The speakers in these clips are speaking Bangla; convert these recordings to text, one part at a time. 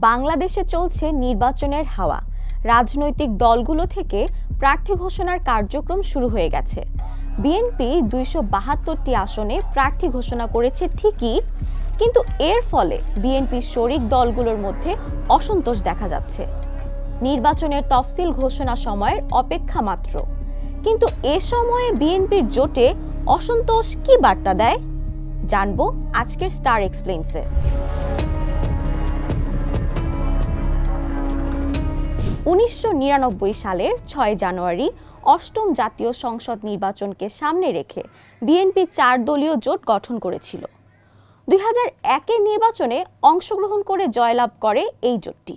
বাংলাদেশে চলছে নির্বাচনের হাওয়া। রাজনৈতিক দলগুলো থেকে প্রার্থী ঘোষণার কার্যক্রম শুরু হয়ে গেছে। বিএনপি ২৭২টি আসনে প্রার্থী ঘোষণা করেছে ঠিকই, কিন্তু এর ফলে বিএনপির শরিক দলগুলোর মধ্যে অসন্তোষ দেখা যাচ্ছে। নির্বাচনের তফসিল ঘোষণা সময়ের অপেক্ষা মাত্র, কিন্তু এ সময়ে বিএনপির জোটে অসন্তোষ কি বার্তা দেয় জানবো আজকের স্টার এক্সপ্লেইনসে। ১৯৯৯ সালের ৬ জানুয়ারি অষ্টম জাতীয় সংসদ নির্বাচনকে সামনে রেখে বিএনপি ৪ দলীয় জোট গঠন করেছিল। ২০০১-এর নির্বাচনে অংশগ্রহণ করে জয়লাভ করে এই জোটটি।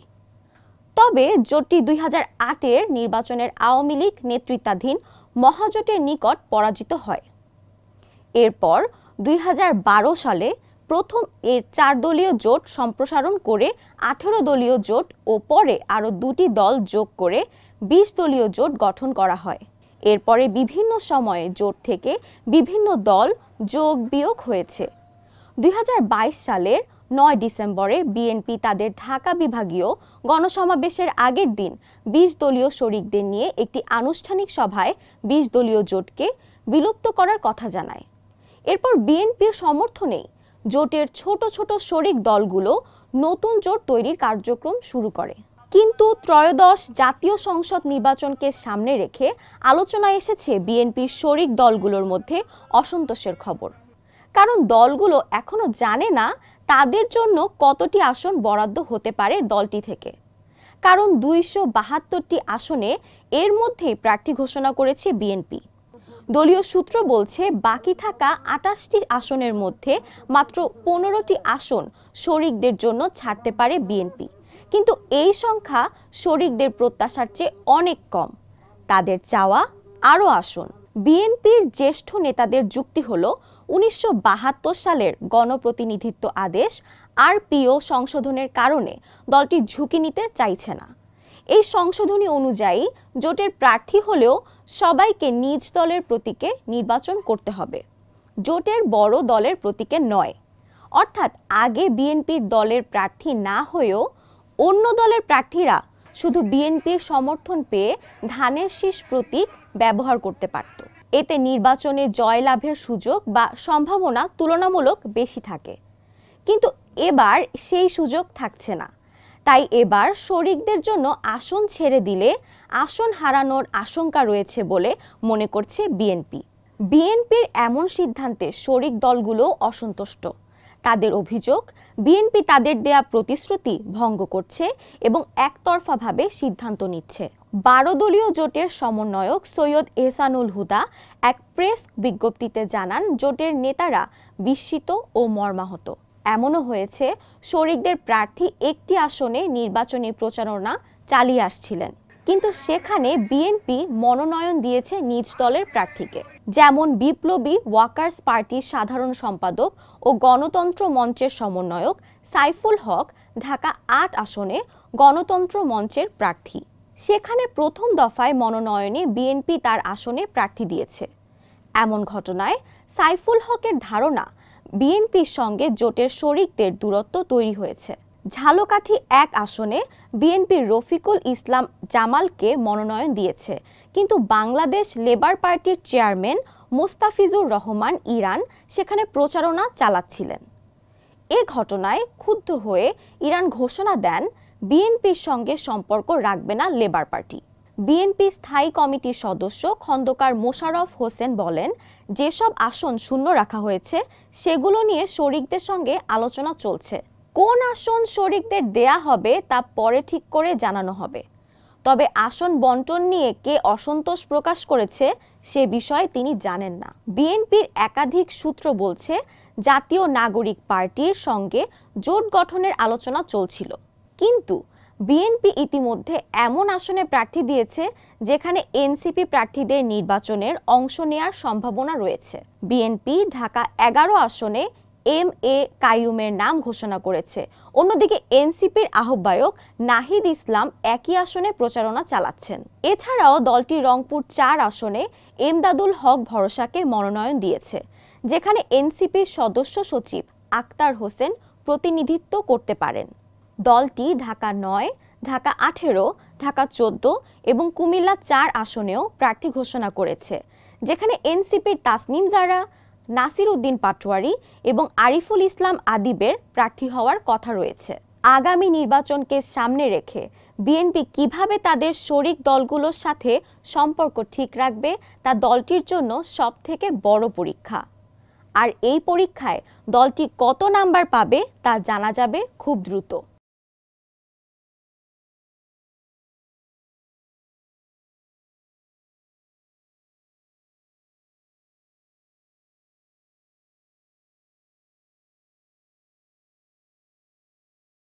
তবে জোটটি ২০০৮-এর নির্বাচনের আওয়ামী লীগ নেতৃত্বাধীন মহাজোটের নিকট পরাজিত হয়। এরপর ২০১২ সালে প্রথম এর ৪ দলীয় জোট সম্প্রসারণ করে ১৮ দলীয় জোট ও পরে আরও ২টি দল যোগ করে ২০ দলীয় জোট গঠন করা হয়। এরপরে বিভিন্ন সময়ে জোট থেকে বিভিন্ন দল যোগ বিয়োগ হয়েছে। ২০২২ সালের ৯ ডিসেম্বরে বিএনপি তাদের ঢাকা বিভাগীয় গণসমাবেশের আগের দিন ২০ দলীয় শরিকদের নিয়ে একটি আনুষ্ঠানিক সভায় ২০ দলীয় জোটকে বিলুপ্ত করার কথা জানায়। এরপর বিএনপির সমর্থনেই জোটের ছোট ছোট শরিক দলগুলো নতুন জোট তৈরির কার্যক্রম শুরু করে। কিন্তু ত্রয়োদশ জাতীয় সংসদ নির্বাচনকে সামনে রেখে আলোচনায় এসেছে বিএনপির শরিক দলগুলোর মধ্যে অসন্তোষের খবর। কারণ দলগুলো এখনো জানে না তাদের জন্য কতটি আসন বরাদ্দ হতে পারে দলটি থেকে। কারণ ২৭২টি আসনে এর মধ্যেই প্রার্থী ঘোষণা করেছে বিএনপি। দলীয় সূত্র বলছে বাকি থাকা ২৮টি আসনের মধ্যে মাত্র ১৫টি আসন শরিকদের জন্য ছাড়তে পারে বিএনপি। কিন্তু এই সংখ্যা শরিকদের প্রত্যাশার চেয়ে অনেক কম। তাদের চাওয়া আরও আসন। বিএনপির জ্যেষ্ঠ নেতাদের যুক্তি হলো ১৯৭২ সালের গণপ্রতিনিধিত্ব আদেশ আরপিও সংশোধনের কারণে দলটি ঝুঁকি নিতে চাইছে না। এই সংশোধনী অনুযায়ী জোটের প্রার্থী হলেও সবাইকে নিজ দলের প্রতীকে নির্বাচন করতে হবে, জোটের বড় দলের প্রতীকে নয়। অর্থাৎ আগে বিএনপির দলের প্রার্থী না হয়েও অন্য দলের প্রার্থীরা শুধু বিএনপির সমর্থন পেয়ে ধানের শীষ প্রতীক ব্যবহার করতে পারত। এতে নির্বাচনে জয়লাভের সুযোগ বা সম্ভাবনা তুলনামূলক বেশি থাকে। কিন্তু এবার সেই সুযোগ থাকছে না। তাই এবার শরিকদের জন্য আসন ছেড়ে দিলে আসন হারানোর আশঙ্কা রয়েছে বলে মনে করছে বিএনপি। বিএনপির এমন সিদ্ধান্তে শরিক দলগুলো অসন্তুষ্ট। তাদের অভিযোগ, বিএনপি তাদের দেয়া প্রতিশ্রুতি ভঙ্গ করছে এবং একতরফাভাবে সিদ্ধান্ত নিচ্ছে। ১২ দলীয় জোটের সমন্বয়ক সৈয়দ এহসানুল হুদা এক প্রেস বিজ্ঞপ্তিতে জানান, জোটের নেতারা বিস্মিত ও মর্মাহত। এমনও হয়েছে শরিকদের প্রার্থী একটি আসনে নির্বাচনী প্রচারণা চালিয়ে আসছিলেন, কিন্তু সেখানে বিএনপি মনোনয়ন দিয়েছে নিজ দলের প্রার্থীকে। যেমন বিপ্লবী ওয়ার্কার্স পার্টির সাধারণ সম্পাদক ও গণতন্ত্র মঞ্চের সমন্বয়ক সাইফুল হক ঢাকা ৮ আসনে গণতন্ত্র মঞ্চের প্রার্থী। সেখানে প্রথম দফায় মনোনয়নে বিএনপি তার আসনে প্রার্থী দিয়েছে। এমন ঘটনায় সাইফুল হকের ধারণা বিএনপির সঙ্গে জোটের শরিকদের দূরত্ব তৈরি হয়েছে। ঝালকাঠি ১ আসনে বিএনপির রফিকুল ইসলাম জামালকে মনোনয়ন দিয়েছে, কিন্তু বাংলাদেশ লেবার পার্টির চেয়ারম্যান মোস্তাফিজুর রহমান ইরান সেখানে প্রচারণা চালাচ্ছিলেন। এ ঘটনায় ক্ষুব্ধ হয়ে ইরান ঘোষণা দেন বিএনপির সঙ্গে সম্পর্ক রাখবে না লেবার পার্টি। বিএনপি স্থায়ী কমিটির সদস্য খন্দকার মোশাররফ হোসেন বলেন, যেসব আসন শূন্য রাখা হয়েছে সেগুলো নিয়ে শরিকদের সঙ্গে আলোচনা চলছে। কোন আসন শরিকদের দেয়া হবে তা পরে ঠিক করে জানানো হবে। তবে আসন বন্টন নিয়ে কে অসন্তোষ প্রকাশ করেছে সে বিষয়ে তিনি জানেন না। বিএনপির একাধিক সূত্র বলছে, জাতীয় নাগরিক পার্টির সঙ্গে জোট গঠনের আলোচনা চলছিল, কিন্তু বিএনপি ইতিমধ্যে এমন আসনে প্রার্থী দিয়েছে যেখানে এনসিপি প্রার্থীদের নির্বাচনের অংশ নেয়ার সম্ভাবনা রয়েছে। বিএনপি ঢাকা ১১ আসনে এম এ কাইয়ুমের নাম ঘোষণা করেছে। অন্যদিকে এনসিপির আহ্বায়ক নাহিদ ইসলাম একই আসনে প্রচারণা চালাচ্ছেন। এছাড়াও দলটি রংপুর ৪ আসনে এমদাদুল হক ভরসাকে মনোনয়ন দিয়েছে, যেখানে এনসিপির সদস্য সচিব আক্তার হোসেন প্রতিনিধিত্ব করতে পারেন। দলটি ঢাকা ৯, ঢাকা ১৮, ঢাকা ১৪ এবং কুমিল্লা ৪ আসনেও প্রার্থী ঘোষণা করেছে, যেখানে এনসিপির তাসনিম জারা, নাসির উদ্দিন পাটোয়ারি এবং আরিফুল ইসলাম আদিবের প্রার্থী হওয়ার কথা রয়েছে। আগামী নির্বাচনকে সামনে রেখে বিএনপি কিভাবে তাদের শরিক দলগুলোর সাথে সম্পর্ক ঠিক রাখবে তা দলটির জন্য সবথেকে বড় পরীক্ষা। আর এই পরীক্ষায় দলটি কত নাম্বার পাবে তা জানা যাবে খুব দ্রুত।